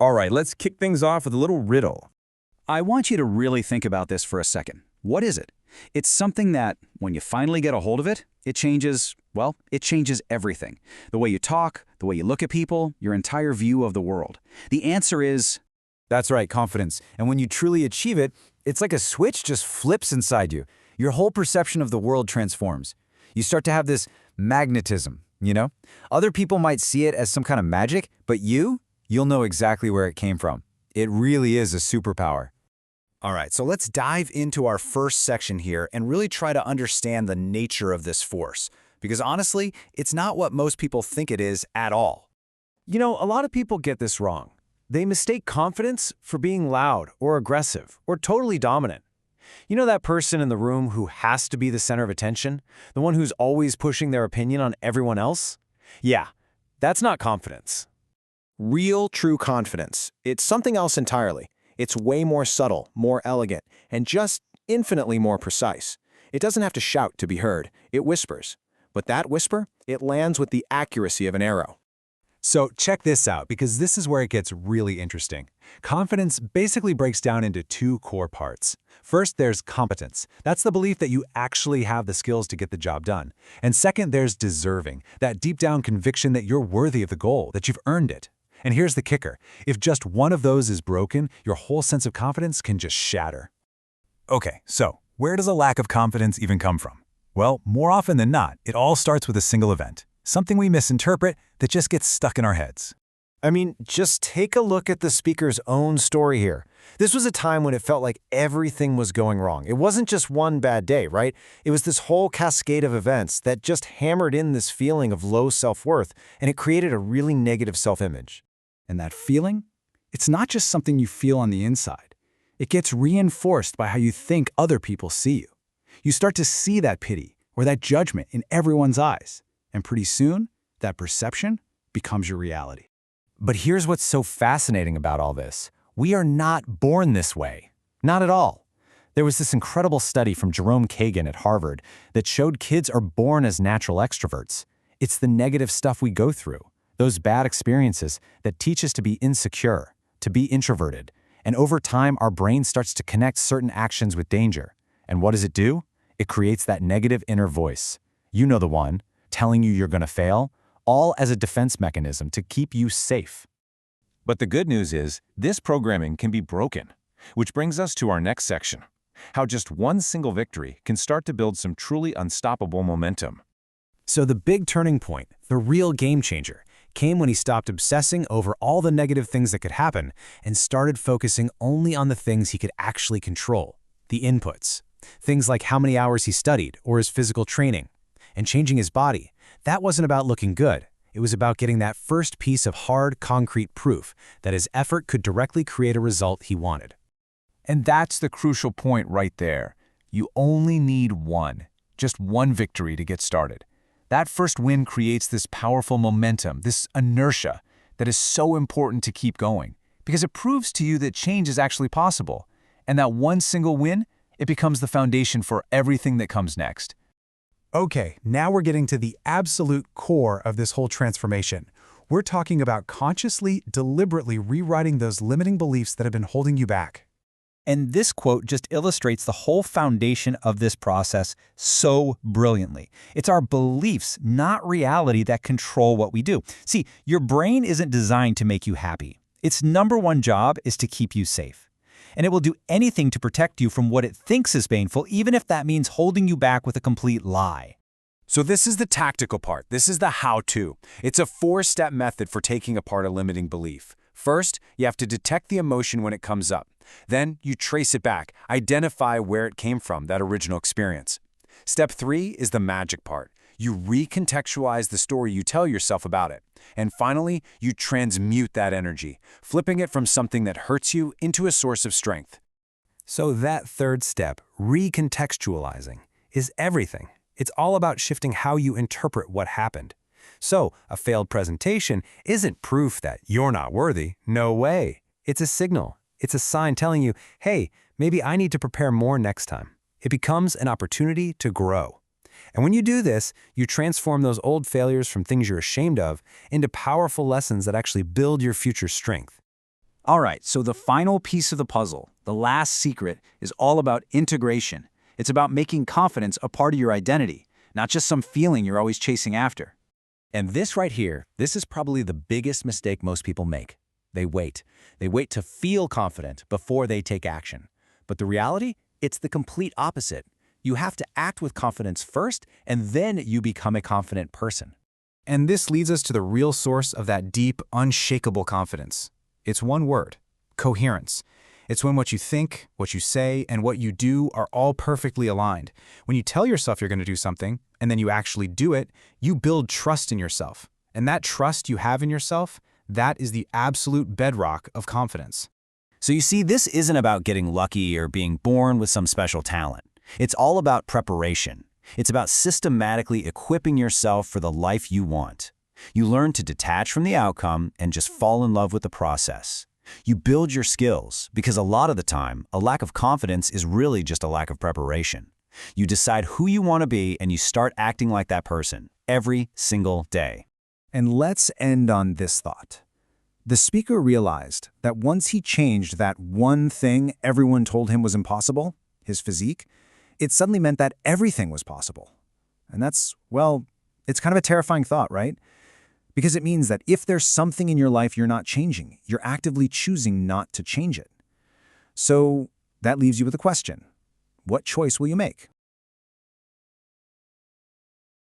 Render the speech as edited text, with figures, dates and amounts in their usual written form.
All right, let's kick things off with a little riddle. I want you to really think about this for a second. What is it? It's something that, when you finally get a hold of it, it changes, well, it changes everything. The way you talk, the way you look at people, your entire view of the world. The answer is, That's right, confidence. And when you truly achieve it, it's like a switch just flips inside you. Your whole perception of the world transforms. You start to have this magnetism, you know? Other people might see it as some kind of magic, but you'll know exactly where it came from. It really is a superpower. All right, so let's dive into our first section here and really try to understand the nature of this force. Because honestly, it's not what most people think it is at all. You know, a lot of people get this wrong. They mistake confidence for being loud or aggressive or totally dominant. You know that person in the room who has to be the center of attention? The one who's always pushing their opinion on everyone else? Yeah, that's not confidence. Real, true confidence. It's something else entirely. It's way more subtle, more elegant, and just infinitely more precise. It doesn't have to shout to be heard. It whispers. But that whisper, it lands with the accuracy of an arrow. So check this out, because this is where it gets really interesting. Confidence basically breaks down into two core parts. First, there's competence. That's the belief that you actually have the skills to get the job done. And second, there's deserving, that deep down conviction that you're worthy of the goal, that you've earned it. And here's the kicker. If just one of those is broken, your whole sense of confidence can just shatter. Okay, so where does a lack of confidence even come from? Well, more often than not, it all starts with a single event, something we misinterpret that just gets stuck in our heads. I mean, just take a look at the speaker's own story here. This was a time when it felt like everything was going wrong. It wasn't just one bad day, right? It was this whole cascade of events that just hammered in this feeling of low self-worth, and it created a really negative self-image. and that feeling, it's not just something you feel on the inside. It gets reinforced by how you think other people see you. You start to see that pity or that judgment in everyone's eyes, and pretty soon, that perception becomes your reality. But here's what's so fascinating about all this. We are not born this way. Not at all. There was this incredible study from Jerome Kagan at Harvard that showed kids are born as natural extroverts. It's the negative stuff we go through, those bad experiences that teach us to be insecure, to be introverted. And over time, our brain starts to connect certain actions with danger. And what does it do? It creates that negative inner voice. You know the one, telling you you're going to fail, all as a defense mechanism to keep you safe. But the good news is, this programming can be broken, which brings us to our next section. How just one single victory can start to build some truly unstoppable momentum. So the big turning point, the real game changer, came when he stopped obsessing over all the negative things that could happen and started focusing only on the things he could actually control, the inputs. Things like how many hours he studied or his physical training. And changing his body, that wasn't about looking good. It was about getting that first piece of hard, concrete proof that his effort could directly create a result he wanted. And that's the crucial point right there. You only need one, just one victory to get started. That first win creates this powerful momentum, this inertia that is so important to keep going because it proves to you that change is actually possible. And that one single win, it becomes the foundation for everything that comes next. Okay, now we're getting to the absolute core of this whole transformation. We're talking about consciously, deliberately rewriting those limiting beliefs that have been holding you back. And this quote just illustrates the whole foundation of this process so brilliantly. It's our beliefs, not reality, that control what we do. See, your brain isn't designed to make you happy. Its number one job is to keep you safe. And it will do anything to protect you from what it thinks is painful, even if that means holding you back with a complete lie. So this is the tactical part. This is the how-to. It's a 4-step method for taking apart a limiting belief. First, you have to detect the emotion when it comes up. Then you trace it back, identify where it came from, that original experience. Step 3 is the magic part. You recontextualize the story you tell yourself about it. And finally, you transmute that energy, flipping it from something that hurts you into a source of strength. So that third step, recontextualizing, is everything. It's all about shifting how you interpret what happened. So a failed presentation isn't proof that you're not worthy. No way. It's a signal. It's a sign telling you, hey, maybe I need to prepare more next time. It becomes an opportunity to grow. And when you do this, you transform those old failures from things you're ashamed of into powerful lessons that actually build your future strength. All right, so the final piece of the puzzle, the last secret, is all about integration. It's about making confidence a part of your identity, not just some feeling you're always chasing after. And this right here, this is probably the biggest mistake most people make. They wait. They wait to feel confident before they take action. But the reality, it's the complete opposite. You have to act with confidence first, and then you become a confident person. And this leads us to the real source of that deep, unshakable confidence. It's one word: coherence. It's when what you think, what you say, and what you do are all perfectly aligned. When you tell yourself you're going to do something, and then you actually do it, you build trust in yourself. And that trust you have in yourself, that is the absolute bedrock of confidence. So you see, this isn't about getting lucky or being born with some special talent. It's all about preparation. It's about systematically equipping yourself for the life you want. You learn to detach from the outcome and just fall in love with the process. You build your skills because a lot of the time, a lack of confidence is really just a lack of preparation. You decide who you want to be and you start acting like that person every single day. And let's end on this thought. The speaker realized that once he changed that one thing everyone told him was impossible, his physique, it suddenly meant that everything was possible. And that's, well, it's kind of a terrifying thought, right? Because it means that if there's something in your life you're not changing, you're actively choosing not to change it. So that leaves you with a question. What choice will you make?